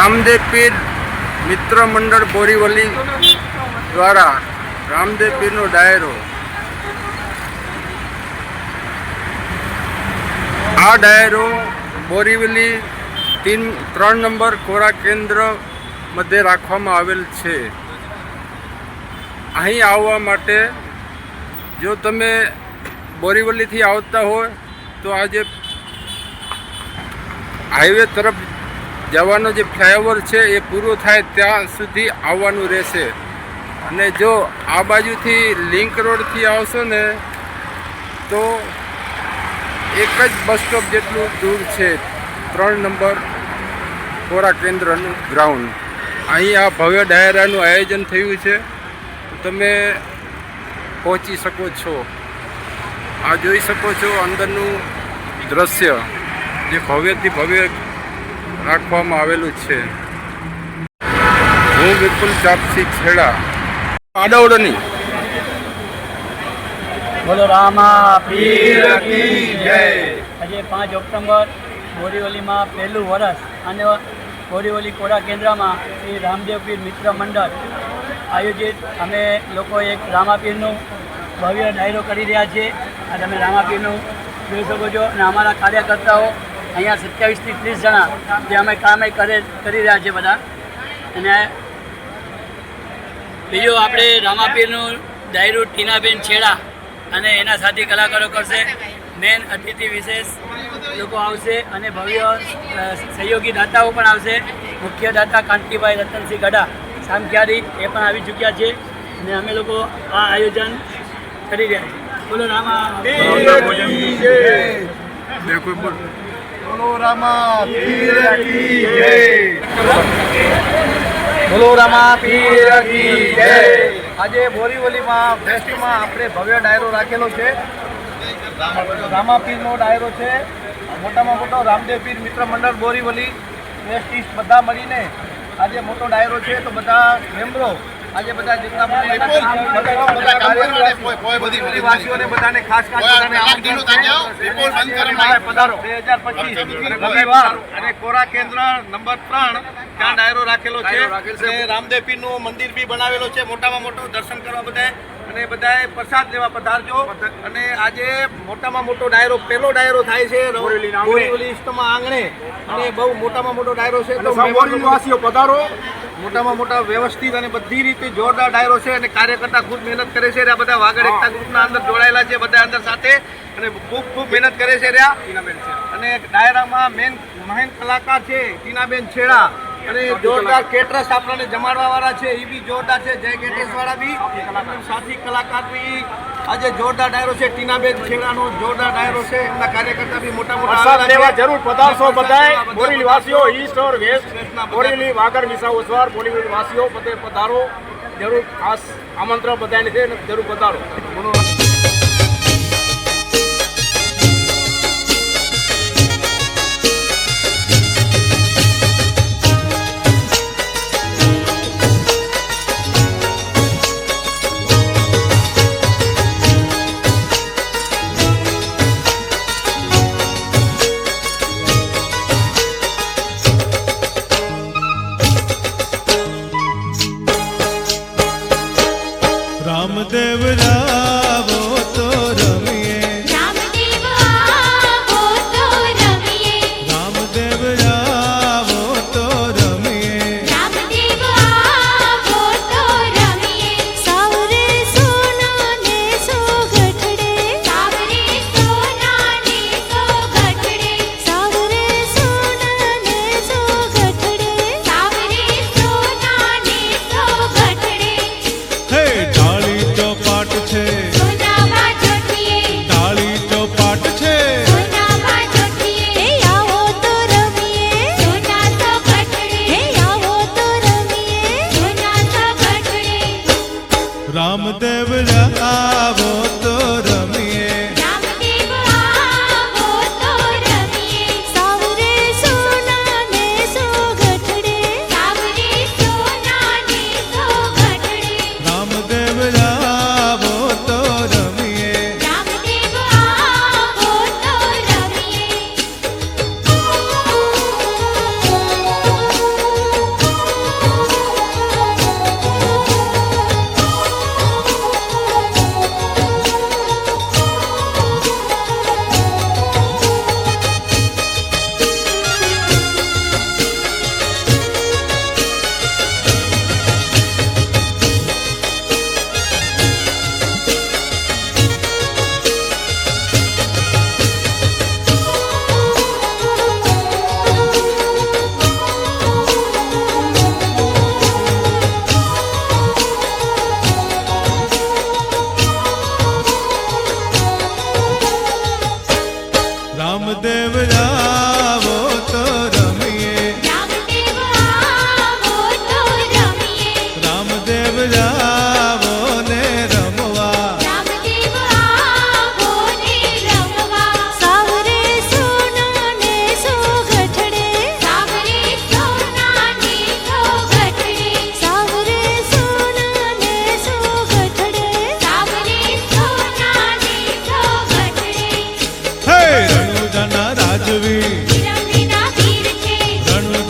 રામદેવ પીર મિત્ર મંડળ બોરીવલી દ્વારા રામદેવ પીરનો ડાયરો. આ ડાયરો બોરીવલી 3 નંબર કોરા કેન્દ્ર મધ્ય રાખવામાં આવેલ છે. અહીં આવવા માટે જો તમે બોરીવલીથી આવતા હોય તો આજે હાઈવે તરફ જવાનો જે ફ્લાયઓવર છે એ પૂરો થાય ત્યાં સુધી આવવાનું રહેશે. અને જો આ બાજુથી લિંક રોડથી આવશો ને તો એક જ બસ સ્ટોપ જેટલું દૂર છે 3 નંબર કોરા કેન્દ્રનું ગ્રાઉન્ડ. અહીં આ ભવ્ય ડાયરાનું આયોજન થયું છે, તો તમે પહોંચી શકો છો. આ જોઈ શકો છો અંદરનું દ્રશ્ય જે ભવ્યથી ભવ્ય રાખવામાં આવેલું છે. હું બિલકુલ ચાપસી છેડા આડવડની. બોલો રામા પીર કી જય. આજે 5 ઓક્ટોબર બોરીવલીમાં પહેલું વર્ષ અને બોરીવલી કોરા કેન્દ્રમાં શ્રી રામદેવ પીર મિત્ર મંડળ આયોજિત અમે લોકો એક રામાપીરનું ભવ્ય ડાયરો કરી રહ્યા છીએ. આ તમે રામાપીરનું જોઈ શકો છો. અને અમારા કાર્યકર્તાઓ અહીંયા 27 થી 30 જણા જે અમે કામ કરી રહ્યા છીએ બધા. અને બીજું આપણે રામાપીરનું ડાયરો ટીનાબેન છેડા અને એના સાથી કલાકારો કરશે. મેન અતિથિ વિશેષ લોકો આવશે અને ભવ્ય સહયોગી દાતાઓ પણ આવશે. મુખ્ય દાતા કાંતિભાઈ રતનસિંહ ગઢા સામખિયારી એ પણ આવી ચૂક્યા છે. અને અમે લોકો આ આયોજન કરી રહ્યા છીએ. બોલો રામા બોલો રામા પીર કી જય. બોલો રામા પીર કી જય. આજે બોરીવલીમાં ફેસ્ટમાં આપણે ભવ્ય ડાયરો રાખેલો છે. રામા પીરનો ડાયરો છે. મોટામાં મોટો રામદેવ પીર મિત્ર મંડળ બોરીવલી ટ્રસ્ટીસ બધા મળીને આજે મોટો ડાયરો છે. તો બધા મેમ્બરો આજે બધા જેટલા વાસીઓને બધાને ખાસ બધાને પધારો. 2025 રવિવાર અને કોરા કેન્દ્ર નંબર 3 ત્યાં ડાયરો રાખેલો છે. અને રામદેવ પીરનું મંદિર બી બનાવેલો છે મોટામાં મોટો. દર્શન કરવા બધાએ અને બધાએ પ્રસાદ લેવા પધારજો. અને આજે મોટામાં મોટો ડાયરો પહેલો ડાયરો થાય છે બોરીવલી ઈસ્ટમાં આંગણે. અને બહુ મોટામાં મોટો ડાયરો છે. તો વાસીઓ પધારો. મોટામાં મોટા વ્યવસ્થિત અને બધી રીતે જોરદાર ડાયરો છે. અને કાર્યકર્તા ખૂબ મહેનત કરે છે. આ બધા વાગડ એકતા ગ્રુપના અંદર જોડાયેલા છે બધા અંદર સાથે અને ખૂબ મહેનત કરે છે રહ્યા. અને ડાયરામાં મહેન કલાકાર છે ટીનાબેન છેડા. અને જોરદાર કેટરસ આપણને જમાડવા વાળા છે એ બી જોરદાર છે. જય કેટરસ વાળા બી સાથી કલાકાર બી આજે જોરદાર ડાયરો છે. ટીનાબેન છેડાનો જોરદાર ડાયરો છે. એમના કાર્યકર્તા બી મોટા જરૂર પધારશો બધાય. બોરીવલી વાસીઓ ઈસ્ટ ઓર વેસ્ટ, બોરીવલી વાગડ વિસા ઓસવાર બોરીવલી વાસીઓ બધે પધારો. જરૂર ખાસ આમંત્રણ બધાને છે, જરૂર પધારો. રામદેવ રાવો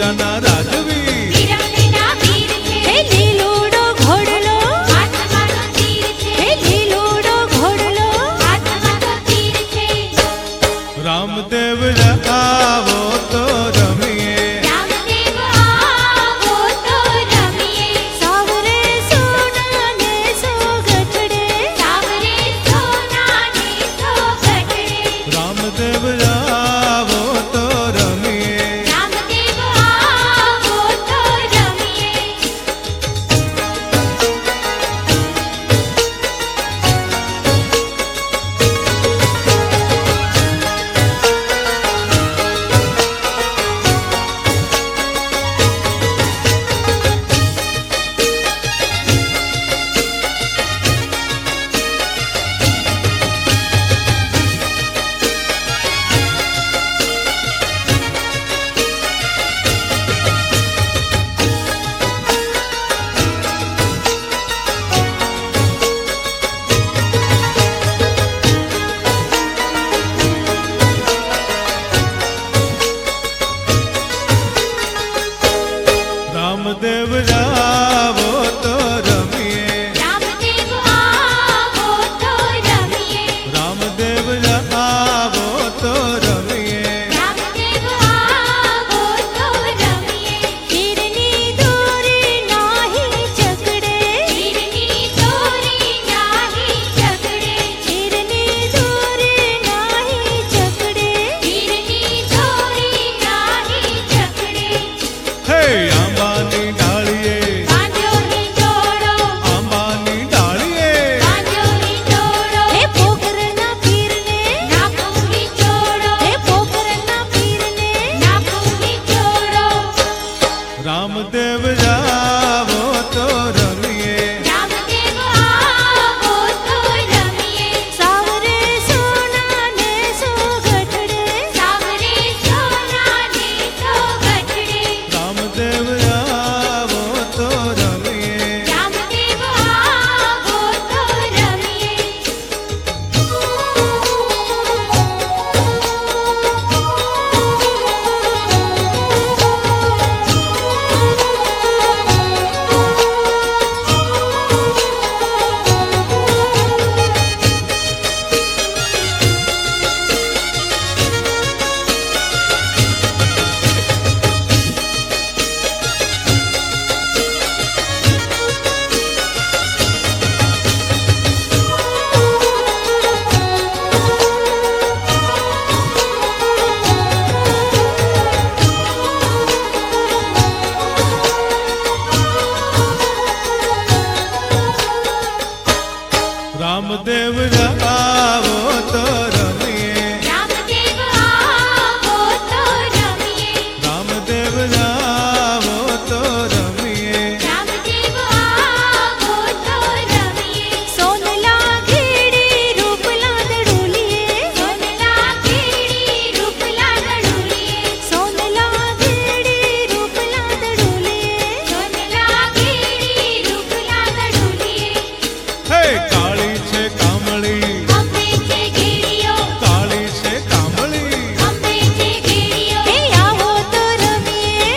વીરાના રાજવી વીરાના વીર છે હે લીલોડો ઘોડલો હાથમાં તો તીર છે હે લીલોડો ઘોડલો હાથમાં તો તીર છે રામદેવ આવો તો રમીએ રામદેવ આવો તો રમીએ સાવરે સોના ને સોગઠડે સાવરે સોના ને સોગઠડે રામદેવ આવો તો રમીએ રામદેવ આવો તો રમીએ રામદેવ આવો તો રમીએ રામદેવ આવો તો રમીએ રામદેવ આવો તો રમીએ રામદેવ આવો તો રમીએ તીરની દોરી નાહી ચકડે તીરની દોરી નાહી ચકડે તીરની દોરી નાહી ચકડે તીરની દોરી નાહી ચકડે હે આંબાની ડાળીએ બાંધ્યો હિંડોળો આંબાની ડાળીએ બાંધ્યો હિંડોળો હે પોકરના પીરને નાખું હિંડોળો હે પોકરના પીરને નાખું હિંડોળો રામદેવ આવો તો રમીએ રામદેવ આવો તો રમીએ સાવરે સોના ને સોગઠડે સાવરે સોના ને સોગઠડે રામદેવ આવો તો રમીએ રામદેવ આવો તો રમીએ રામદેવ આવો તો રમીએ રામદેવ આવો તો રમીએ રામદેવ આવો તો રમીએ રામદેવ આવો તો રમીએ સોનલા ઘેડી રૂપલા દડુલીએ સોનલા કેડી રૂપલા દડુલીએ સોનલા ઘેડી રૂપલા દડુલીએ સોનલા કેડી રૂપલા દડુલીએ હે કાળી છે કામળી અંબે છે ઘેડીઓ કાળી છે કામળી અંબે છે ઘેડીઓ હે આવો તો રમીએ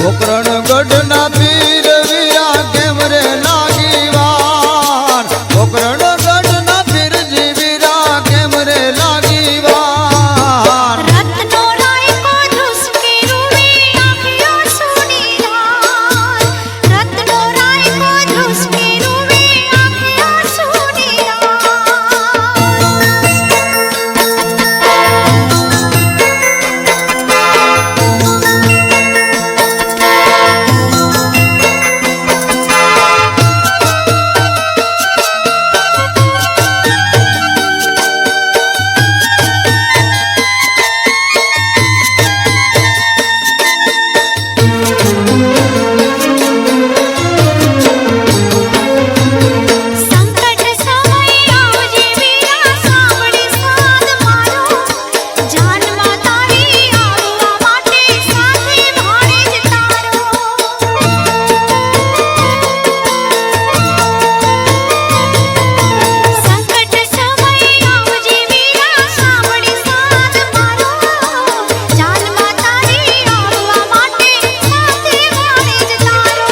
પોકરણ ગઢના પીર વીરા કેમ રે લાગી વાર પોકરણ ગઢના પીરજી વીરા કેમ રે લાગી વાર રત્નો રાયકો ધ્રુસકે રૂવે આંખિયો સોની લાલ રત્નો રાયકો ધ્રુસકે રૂવે આંખિયો સોની સંકટ સમય આવજે વીરા સાંભળી સાદ મારો જાનમાં તારી આવવા માટે સાથે ભાણે જ તારો સંકટ સમય આવજે વીરા સાંભળી સાદ મારો જાનમાં તારી આવવા માટે સાથે ભાણે જ તારો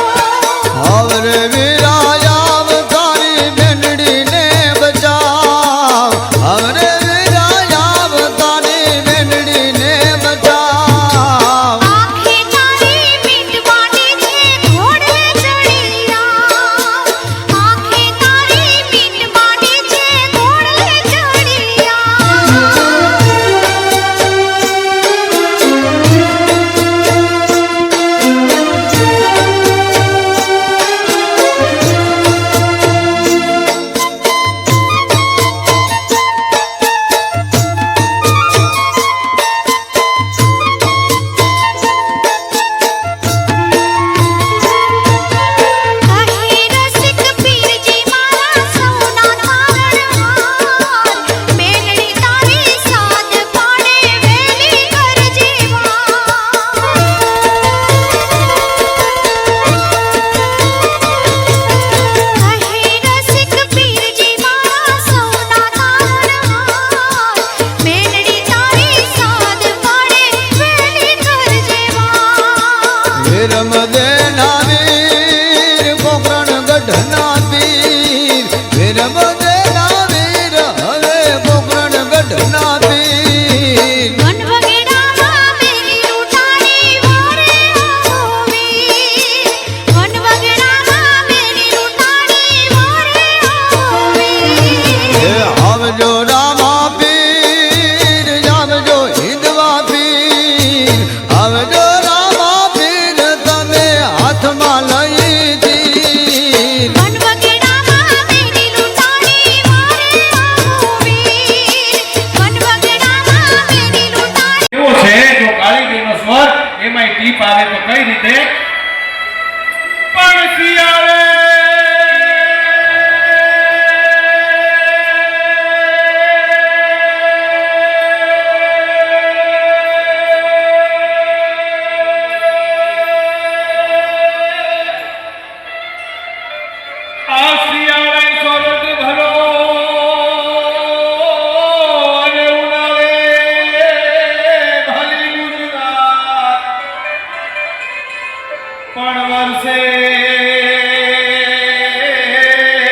આવરે વીરા આવ તારી બેનડી ને બચાવ આવરે વીરા આવ તારી બેનડી ને બચાવ આંખે તારી મીંડવાની છે ઘોડે ચડિયા આંખે તારી મીંડવાની છે ઘોડે કહે રસિક પીરજી મારા સોના તારણહાર મેલડી તારી સાદ પાડે વેલી કરજે કહે રસિક પીરજી મારા સોના તારણહાર મેલડી તારી સાદ પાડે વેલી કરજે વીરમ દેના વીર પોકરણ ગઢના પીર વીરમ દેના વીર હવે પોકરણ ગઢના પીર વન વગડામાં મેરી લૂંટાણી વારે આવી વન વગડામાં મેરી લૂંટાણી વારે આવી હે આવજો રામા પીર આવજો હિંદવા પીર આવજો રામા પીર તમે હાથમાં લઈ તીર વન વગડામાં મેરી લૂંટાણી વારે આવી વન વગડામાં મેરી લૂંટાણી એવો છે જો કાળીબેનનો સ્વર એમાંય ટીપ આવે તો કઈ રીતે પણ શિયાળે આ શિયાળે સ્વર્ગ ભરો અને ઉનાળે ભલી ગુજરાત પણ વર્ષે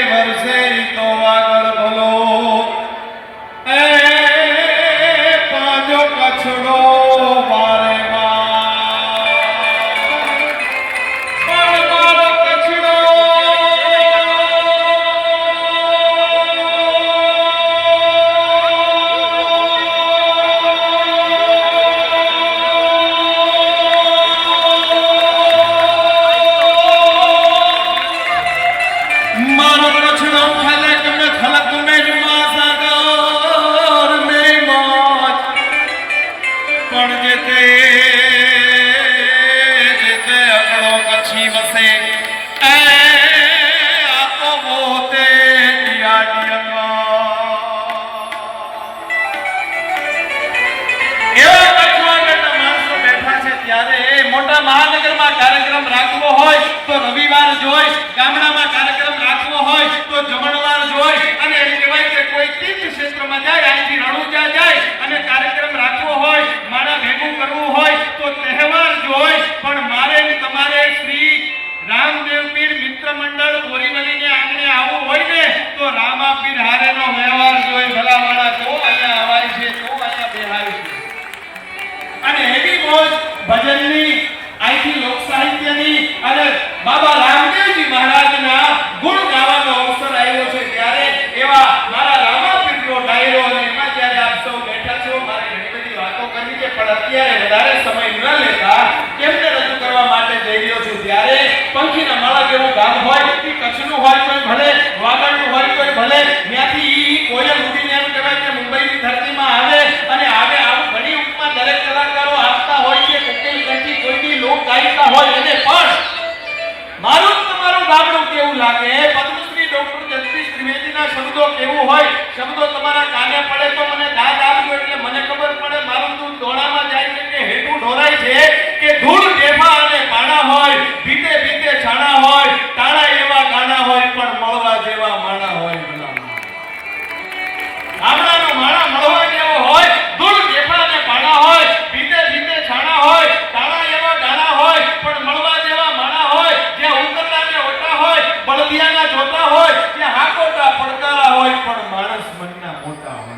વર્ષે તો આગળ ભલો એ પાંજો કચડો મારે પણ મારો કચડો મારો કચડો ખલક મેં ખલક મેં માસાગર મેં મોજ પણ જેતે જેતે અકળો કચ્છી વસે એ આપો મોતે એવા કચ્છમાં બેઠા માણસો બેઠા છે ત્યારે મોટા મહાનગરમાં કાર્યક્રમ રાખવો હોય તો રવિવાર જોઈ ગામડામાં કાર્યક્રમ રાખવો હોય તો જમણવાર જોઈ અને એમ કહેવાય કે કોઈ તીર્થ ક્ષેત્રમાં જાય અહીંથી રણુજા જાય અને કાર્યક્રમ રાખવો હોય મારા ભેગું કરવું હોય તો તહેવાર જોઈ પણ મારે તમારે અહીંથી લોક સાહિત્યની અને બાબા રામદેવજી મહારાજના ગુણ ગાવાનો અવસર આવ્યો છે ત્યારે એવા મારા રામાપીરનો ડાયરો અને એમાં જ્યારે આપ સૌ બેઠા છો મારે ઘણી બધી વાતો કરવી છે પણ અત્યારે વધારે સમય ન લેતા કેમને રજૂ કરવા માટે જઈ રહ્યો છું ત્યારે પંખીના માળા જેવું ગામ હોય કે કચ્છનું હોય કોઈ ભલે વાગડનું હોય કોઈ ભલે ત્યાંથી કોયલ ઉડીને એમ કહેવાય કે મુંબઈની ધરતીમાં આવે અને આવું ઘણી ઉપમા દરેક કલાકારો આપતા હોય છે કોકટેલ કંઠી કોઈની લોક ગાયિકા હોય એને પણ મારું તમારું ગામડું કેવું લાગે પદ્મશ્રી ડોક્ટર જગદીશ ત્રિવેદીના શબ્દો કેવું હોય શબ્દો તમારા કાને પડે તો મને દાદ આપજો એટલે મને ખબર પડે મારું દૂધ દોડામાં જાય છે કે હેઠું ઢોરાય છે કે ધૂળ ઢેફા અને પાણા હોય ભીતે ભીતે છાણા હોય તાળા એવા ગાના હોય પણ મળવા જેવા માણા હોય ગામડાનો માણા મળવા જેવો હોય ધૂળ ઢેફા અને પાણા હોય ભીતે ભીતે છાણા હોય તાળા એવા ગાના હોય પણ મળવા જેવા માણા હોય જ્યાં ઉંદરડાને ઓટા હોય બળદિયાના જોતા હોય ત્યાં હાકોટા પડકારા હોય પણ માણસ મનના મોટા હોય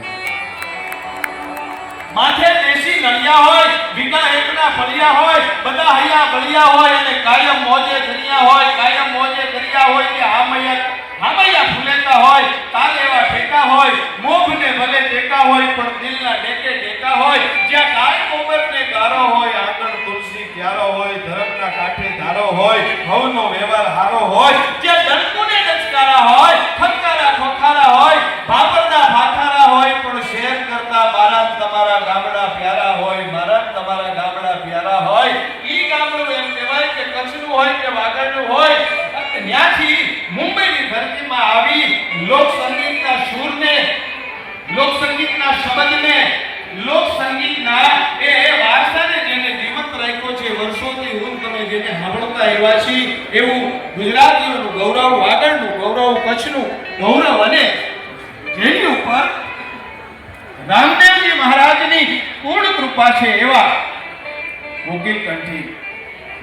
માથે દેશી નળિયા હોય વિગા એકના ફળિયા હોય બધા હૈયા બળિયા હોય અને કાયમ મોજે ધરિયા હોય કાયમ મોજે ધરિયા હોય કે હામૈયા ફૂલેતા હોય તાલ એવા ઠેકા હોય મોભને ભલે ટેકા હોય પણ દિલના ડેકે ટેકા હોય જ્યાં કાય કોમરને ગારો હોય આંગણ તુલસી ક્યારો હોય ધરમના કાંઠે ધારો હોય ભવનો વ્યવહાર હારો હોય જ્યાં ડંકુને ડચકારા હોય ખટકારા ખોખારા હોય ભાબરના ભાખારા હોય પણ શેર કરતા મારા તમારા ગામડા પ્યારા હોય મારા તમારા ગામડા પ્યારા હોય ઈ ગામડું એમ કહેવાય કે કચ્છનું હોય કે વાગડનું હોય ત્યાંથી મુંબઈની ધરતીમાં આવી લોક સંગીતના સૂરને લોક સંગીતના શબ્દને લોક સંગીતના એ વારસાને જેને જીવંત રાખ્યો છે વર્ષોથી હું તમે જેને સાંભળતા આવ્યા છીએ એવું ગુજરાતીઓનું ગૌરવ વાગડનું ગૌરવ કચ્છનું ગૌરવ અને જેની ઉપર રામદેવજી મહારાજની પૂર્ણ કૃપા છે એવા કોકિલ કંઠી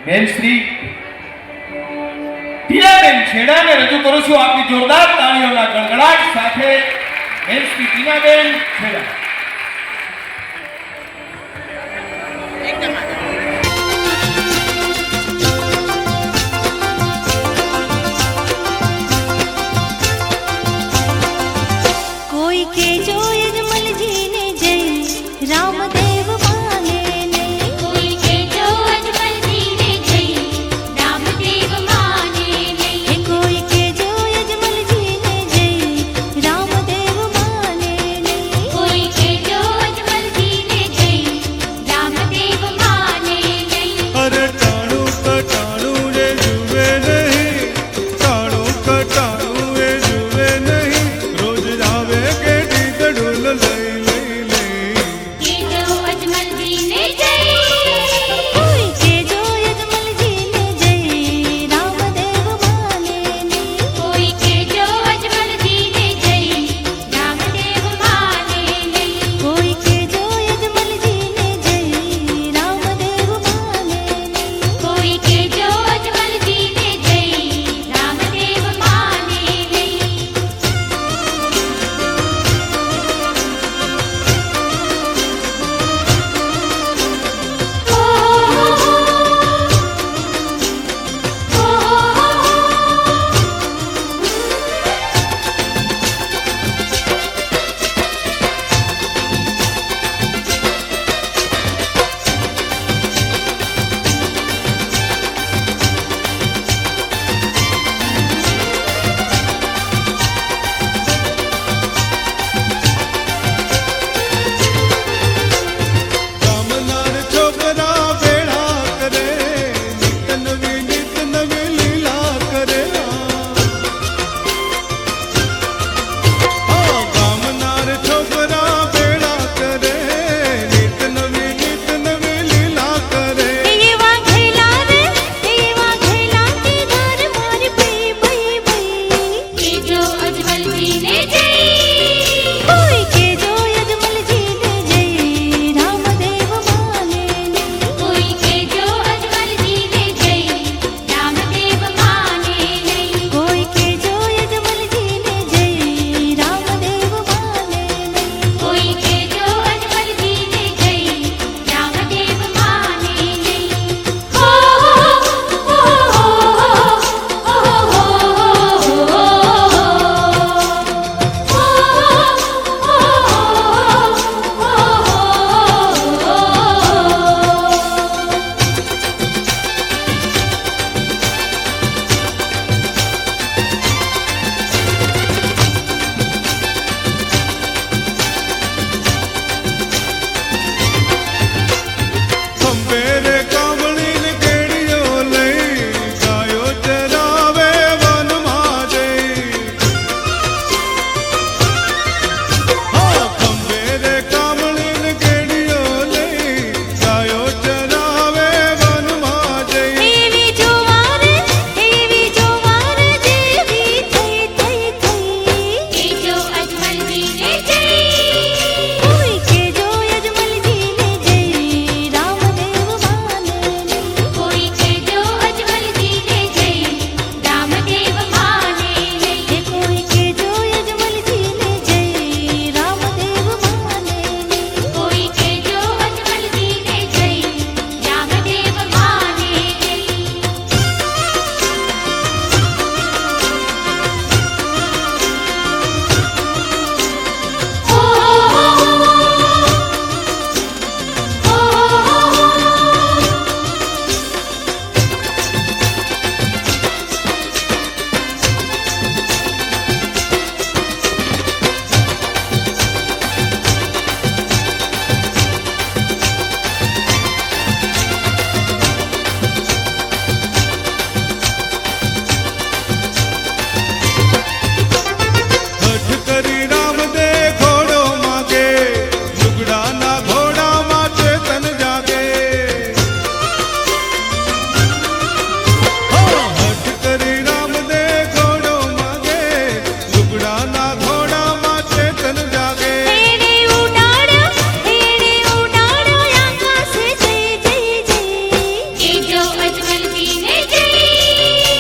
બેન શ્રી ટીનાબેન છેડાને રજૂ કરું છું આપની જોરદાર તાળીઓના ગણગડાટ સાથે બેન શ્રી ટીનાબેન છેડા કોઈ કે જો યજમલજી ને જય રામદેવ માને ને કોઈ કે જો યજમલજી ને જય રામદેવ માને ને કોઈ કે જો યજમલજી ને જય રામદેવ માને ને કોઈ કે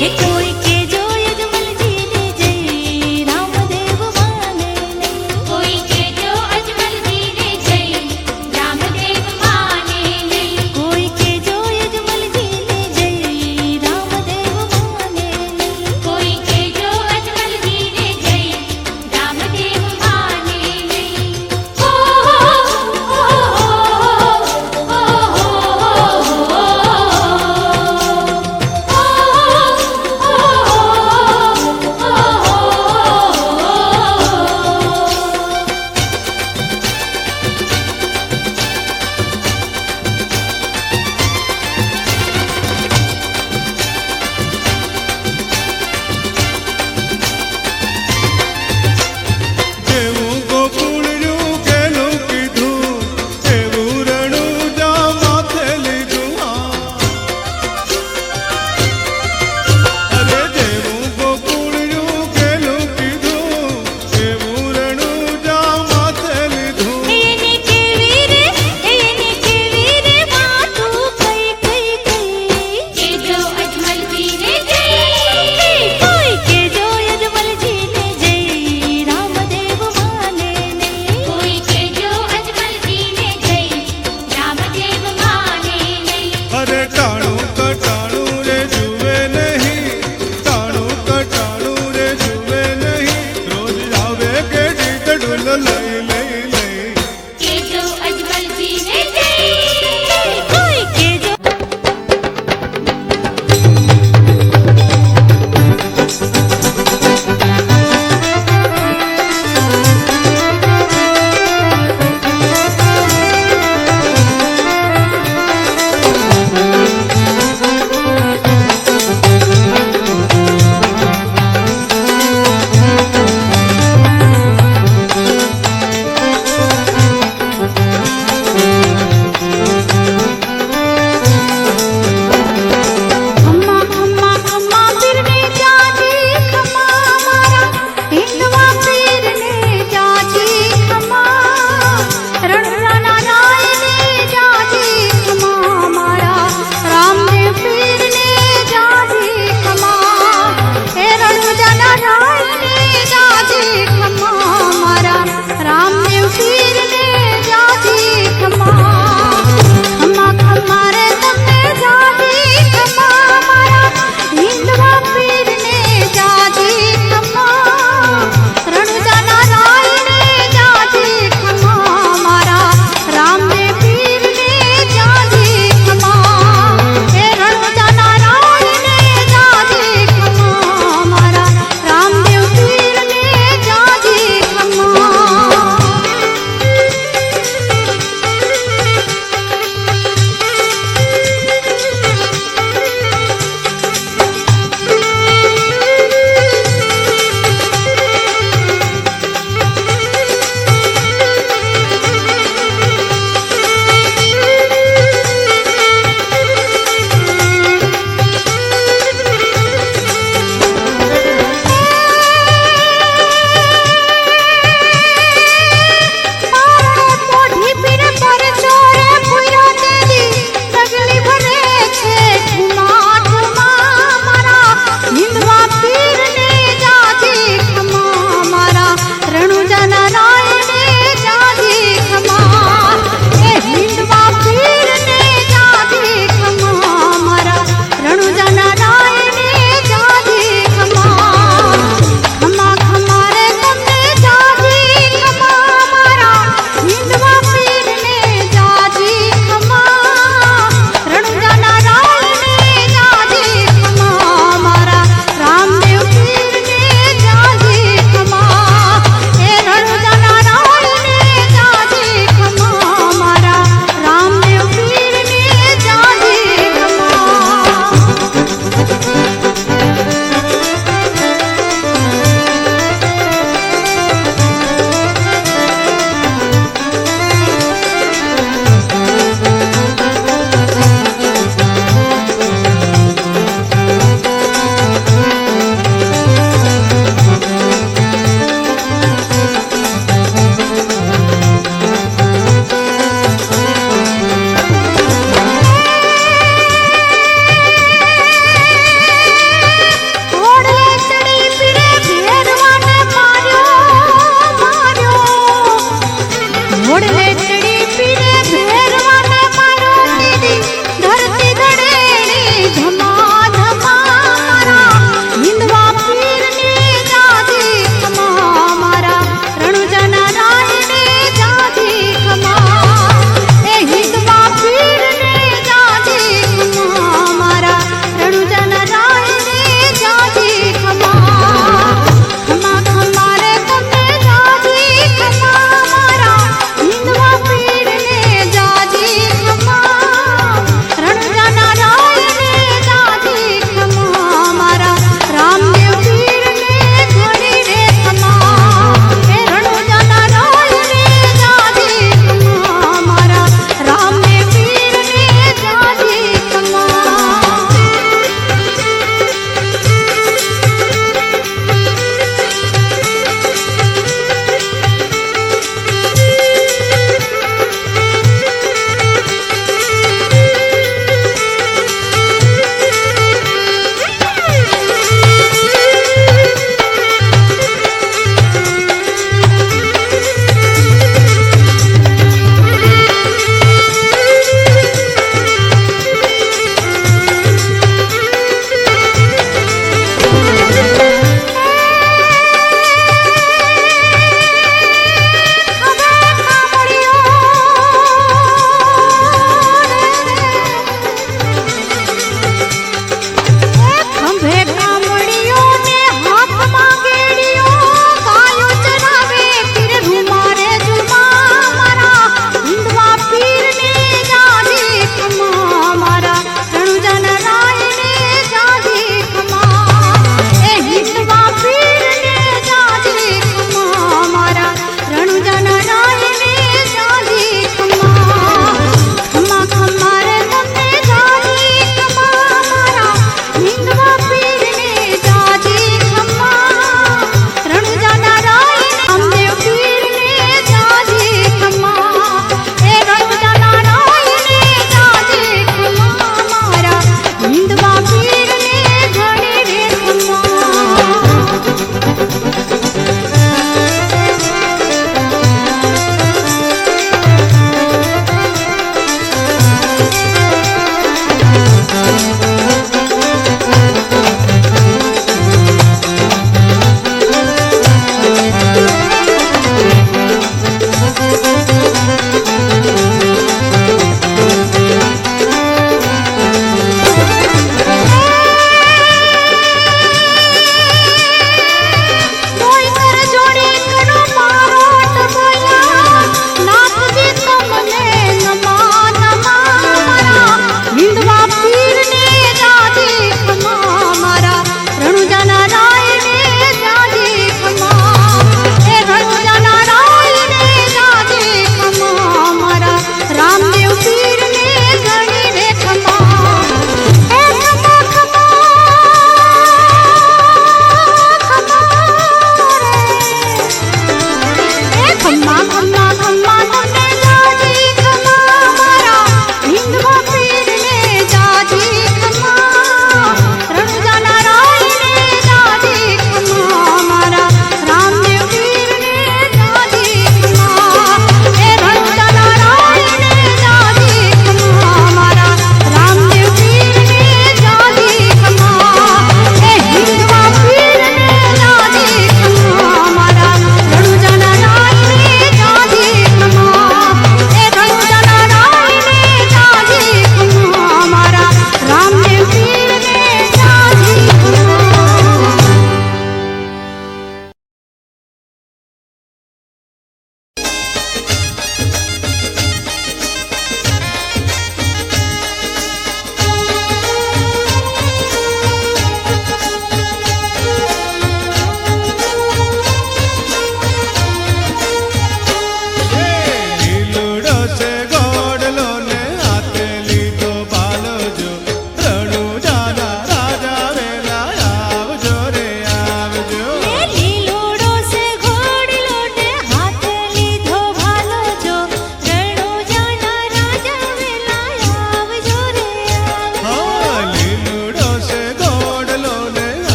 હે કોઈ કે જો અજમલજી ને જય રામદેવ માને નહીં કોઈ કે જો અજમલજી ને જય રામદેવ માને નહીં કોઈ કે જો અજમલજી ને જય રામદેવ માને નહીં કોઈ કે જો અજમલજી ને જય રામદેવ માને નહીં હો હો હો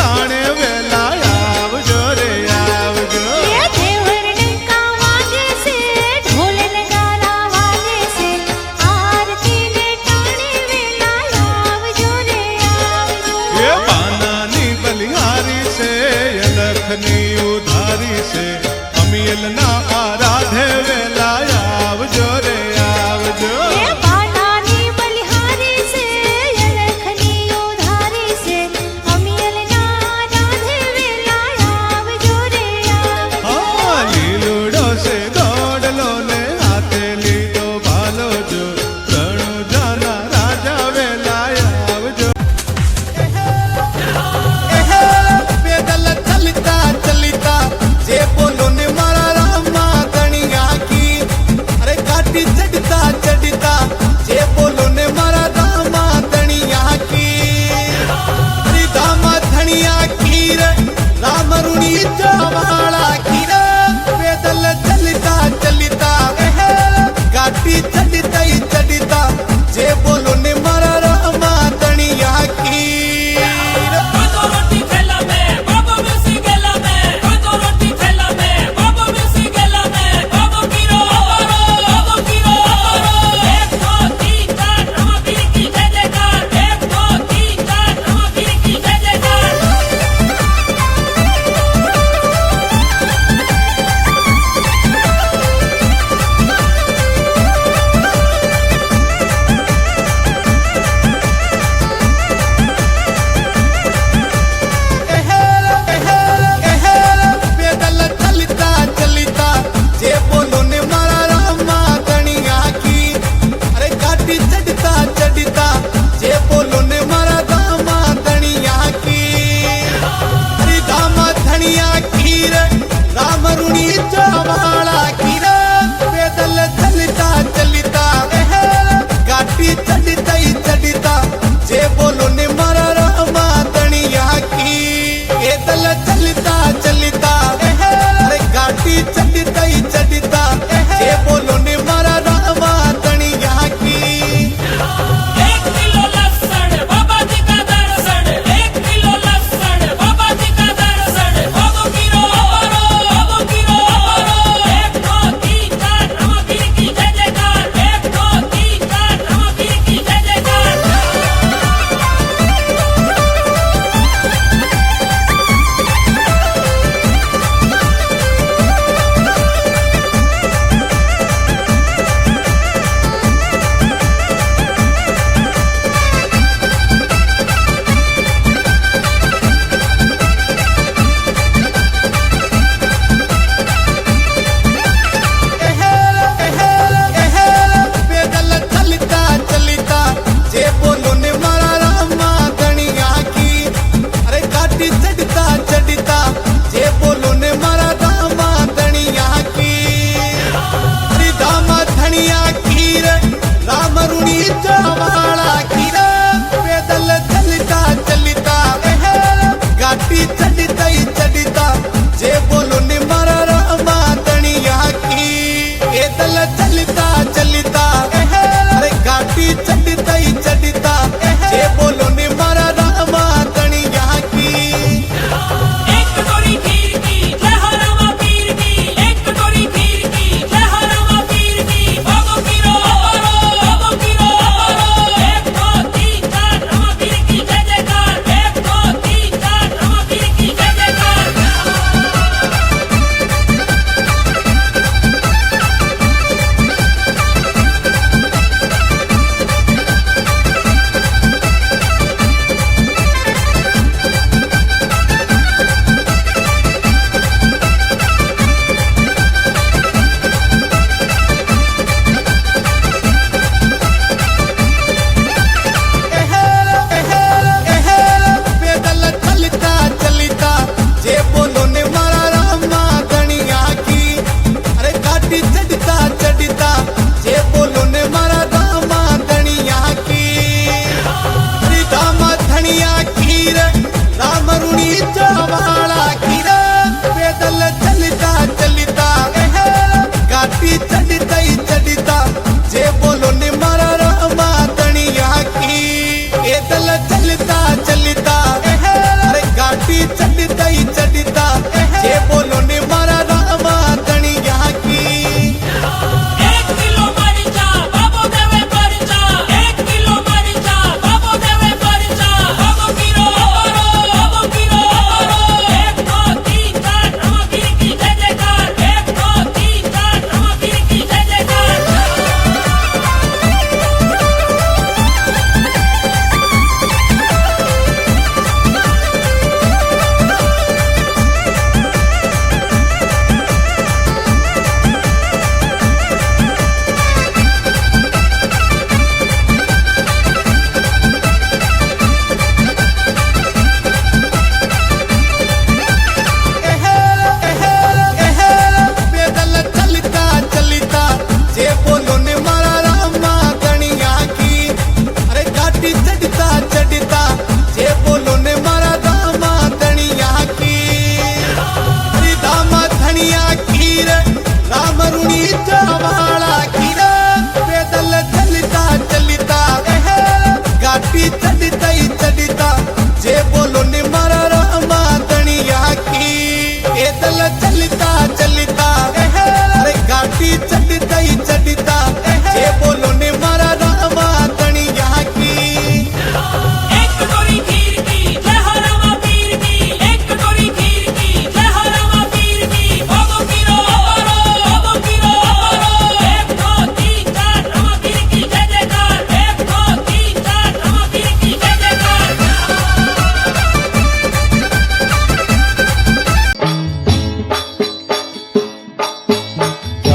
ટાણે વેલા આવજો રે આવજો. ये देवर डंका वागे से ढोल नगारा वागे से आरती ने टाणे वेला आवजो रे आवजो. એ બાનાની બલિહારી છે લખની ઉધારી છે અમિયલના આરાધે વેલા આવજો રે આવજો. ये बानानी बलिहारी से यलखनी उधारी से अमियल ना राधे वेला आवजो रे आवजो. હા લીલુડો છે ગોડલો ને હાથે લીધો ભાલો જો રણુજાના રાજા વેલા આવજો. પેદલ ચલતા ચલતા જે બોલો ને મારા રામા ધણિયા કી અરે કાટી ચડતા ચડતા જે બોલો ને મારા રામા ધણિયા કી અરે રામા ધણિયા કી રે રામ રૂણી જવાળા કી રે પેદલ ચલતા ચલતા કાટી ચડતા ચડતા જે બોલો ને મારા રામા ધણિયા કી પેદલ ચલતા ચલતા જે બોલો ને મારા રામા ધણિયા કી અરે કાટી ચડતા ચડતા જે બોલો ને મારા રામા ધણિયા કી અરે રામા ધણિયા કી રે રામ રૂણી જવાળા કી રે પેદલ ચલતા ચલતા કાટી ચડતા ચડતા જે બોલો ને મારા રામા ધણિયા કી પેદલ ચલતા ચલતા અરે ગાડી ચડતા ચડતા જે બોલો ને મારા રામા ધણિયા કી પેદલ ચલતા ચલતા જે બોલો ને મારા રામા ધણિયા કી અરે કાટી ચડતા ચડતા જે બોલો ને મારા રામા ધણિયા કી અરે રામા ધણિયા કી રે રામ રૂણી જવાળા કી રે પેદલ ચલતા ચલતા ગાડી ચડતા ચડતા જે બોલો ને મારા રામા ધણિયા કી પેદલ ચલતા ચલતા અરે ગાડી ચડતા ચડતા જે બોલો ને મારા રામા ધણિયા કી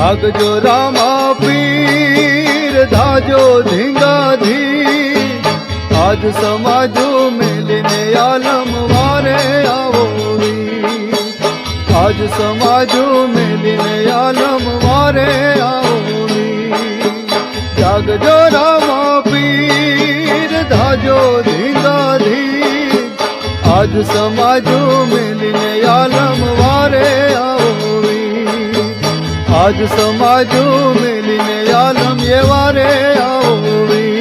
જાગજો રામા પીર ધાજો ધીંગાધી આજ સમાજો મેલીને આલમ વારે આવો વીર આજ સમાજો મેલીને આલમ વારે આવો વીર જાગજો રામા પીર ધાજો ધીંગાધી આજ સમાજો મેલીને આલમ વારે આવો વીર આજ સમાજો મેલીને આલમ એ વારે આવો વીર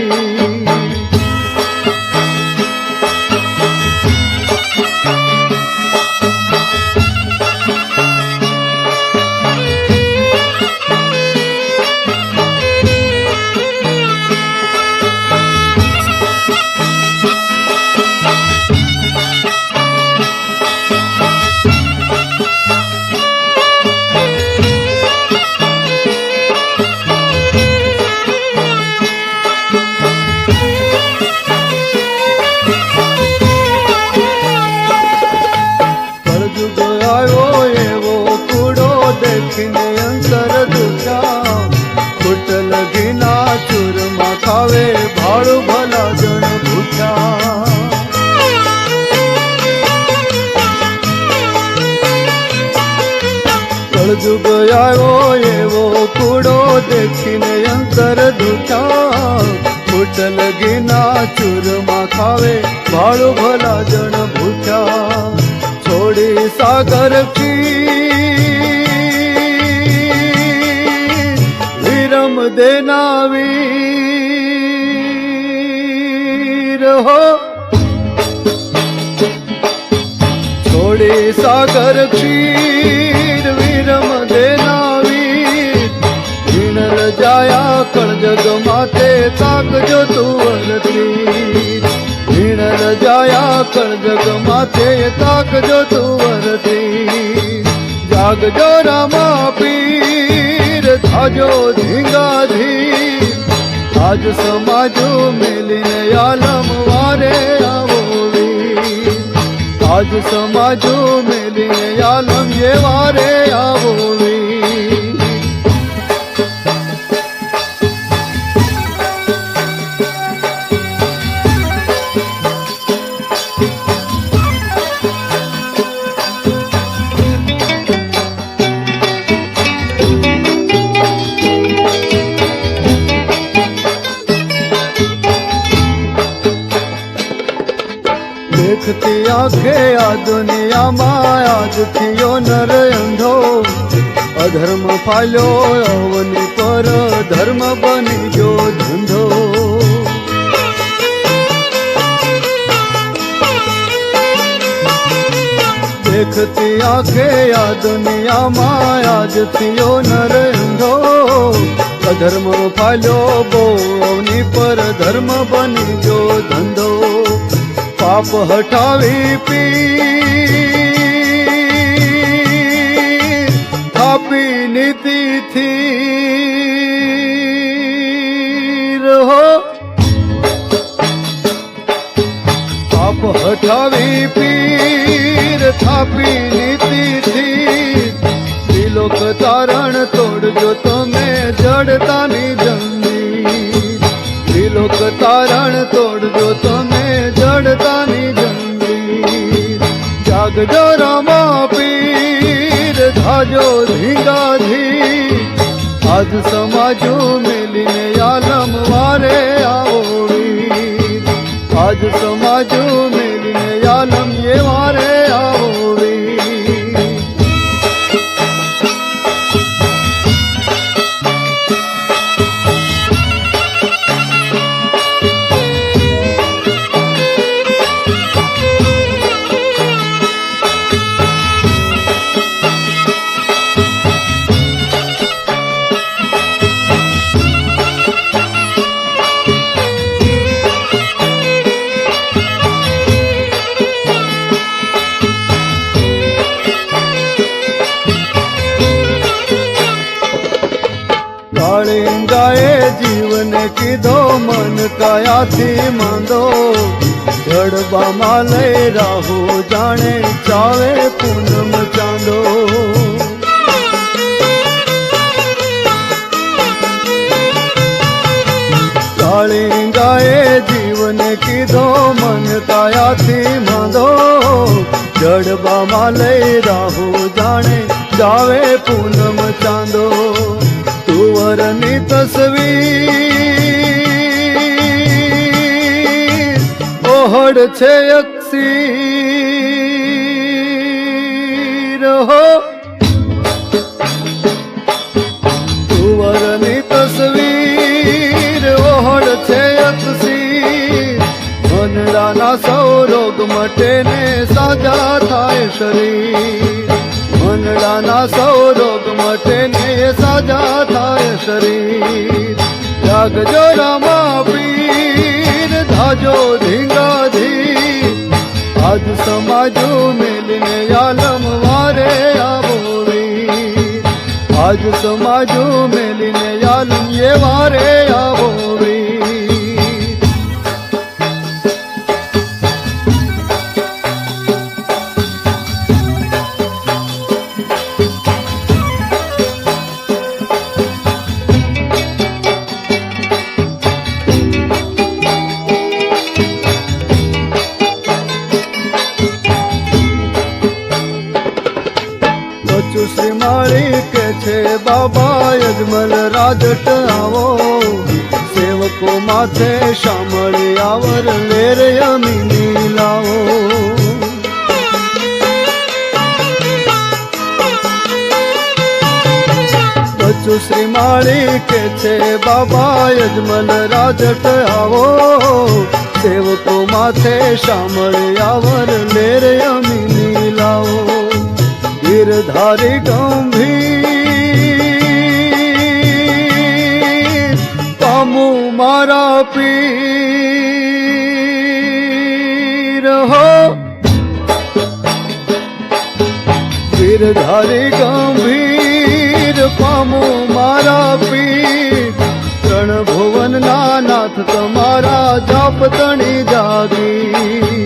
દેખીને અંતર દુખ્યા કુટલ ઘીના ચૂરમાં ખાવે ભાડું ભલા જણ ભૂખ્યા કળજુગ આવ્યો એવો કૂડો દેખીને અંતર દુખ્યા કુટલ ઘીના ચૂરમાં ખાવે ભાડું ભલા જણ ભૂખ્યા છોડી સાગર વિરમ દેના વીર હો છોડી સાગર ક્ષીર વિરમ દેના વીર વિણલ જાયા કળજગ માતે તાકજો તુવરતી વિણલ જાયા કળજગ માતે તાકજો તુવરતી જાગજો રામા પીર ધાજો ધીંગાધી આજ સમાજો મેલીને આલમ વારે આવો વીર આજ સમાજો મેલીને આલમ એ વારે આવો વીર देखती आंखें आ दुनिया में आज थियो नर अंधो अधर्म फालो अवनी पर धर्म बनी जो धंधो देखती आंखें आ दुनिया में आज थियो नर अंधो अधर्म फालो बो अवनी पर धर्म बनी जो धंधो पाप हटावी पीर थापी नीति थी रहो पाप हटावी पीर थापी नीति थी त्रिलोक तारण तोड़ जो तुम्हें जड़ता नहीं जंगी त्रिलोक तारण तोड़ जो तुम्हें जड़तानी जंगीर जागજો રામા પીર ધાજો ધીંગાધી આજ સમાજો મેલીને આલમ વારે આવો વીર આજ સમાજો મેલીને આલમ એ વારે આવો વીર કાળિંગાએ જીવન કીધો મન કાયાથી માંદો જડબામાં લઈ રાહુ જાણે ચાવે પૂનમ ચાંદો કીધો મન કાયાથી માંદો જડબામાં લઈ રાહુ જાણે જાવે પૂનમ ચાંદો તુવરની તસવીર ઓહડ છે અક્ષીર હો તુવરની તસવીર ઓહડ છે અક્ષીર મનડાના સૌ રોગ મટે ને સાજા થાય શરીર મનડાના સૌ રોગ મટે ને સાજા થાય શરીર જાગજો રામા પીર ધાજો ધીંગાધી આજ સમાજો મેલને આલમ વારે આવો વીર આજ સમાજો મેલને આલમ ये वारे આવો વીર શ્રી માળી કે છે બાબા યજમલ રાજટ આવો સેવકો માથે શામળી આવર લેર યમીની લાવો બચુ શ્રી માળી કે છે બાબા યજમલ રાજટ આવો સેવકો માથે શામળી આવર લેર યમીની લાવો गिरधारी गंभीर पामू मारा पीर हो गिरधारी गंभीर पामू मारा पीर त्रण भुवन नाथ तमारा जाप तणी जागी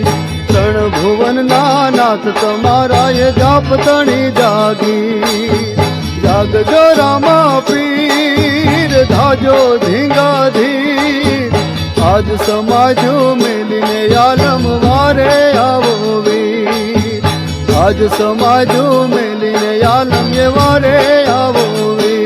ત્રણ ભુવન નાથ તમારા એ જાપ તણી જાગી જાગજો રામા પીર ધાજો ધીંગાધી આજ સમાજો મેલીને આલમ વારે આવો વીર આજ સમાજો મેલીને આલમ એ વારે આવો વીર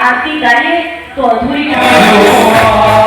આરતી ગાઈએ તો અધૂરી